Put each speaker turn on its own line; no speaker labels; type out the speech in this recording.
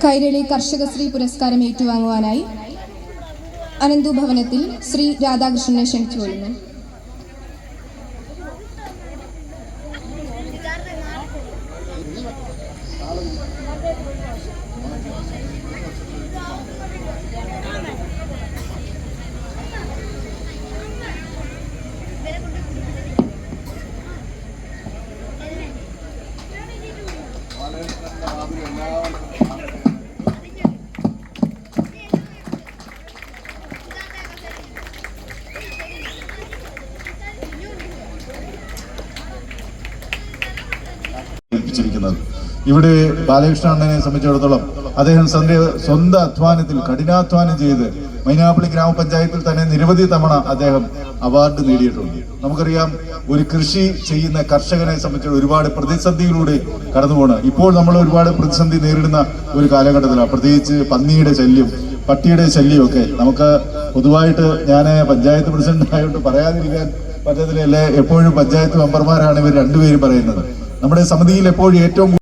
കൈരളി കർഷകശ്രീ പുരസ്കാരം ഏറ്റുവാങ്ങുവാനായി അനന്തു ഭവനത്തിൽ ശ്രീ രാധാകൃഷ്ണനെ ക്ഷണിച്ചുകൊള്ളുന്നു.
ഇവിടെ ബാലകൃഷ്ണ അണ്ണനെ സംബന്ധിച്ചിടത്തോളം അദ്ദേഹം സ്വന്തം അധ്വാനത്തിൽ കഠിനാധ്വാനം ചെയ്ത് മൈനാപ്പള്ളി ഗ്രാമപഞ്ചായത്തിൽ തന്നെ നിരവധി തവണ അദ്ദേഹം അവാർഡ് നേടിയിട്ടുണ്ട്. നമുക്കറിയാം, ഒരു കൃഷി ചെയ്യുന്ന കർഷകനെ സംബന്ധിച്ച് ഒരുപാട് പ്രതിസന്ധിയിലൂടെ കടന്നുപോകണം. ഇപ്പോൾ നമ്മൾ ഒരുപാട് പ്രതിസന്ധി നേരിടുന്ന ഒരു കാലഘട്ടത്തിലാണ്, പ്രത്യേകിച്ച് പന്നിയുടെ ശല്യം, പട്ടിയുടെ ശല്യമൊക്കെ. നമുക്ക് പൊതുവായിട്ട് ഞാൻ പഞ്ചായത്ത് പ്രസിഡന്റ് ആയതുകൊണ്ട് പറയാതിരിക്കാൻ പറ്റത്തില്ല. എപ്പോഴും പഞ്ചായത്ത് മെമ്പർമാരാണ് ഇവർ രണ്ടുപേരും പറയുന്നത്. നമ്മുടെ സമിതിയിൽ എപ്പോഴും ഏറ്റവും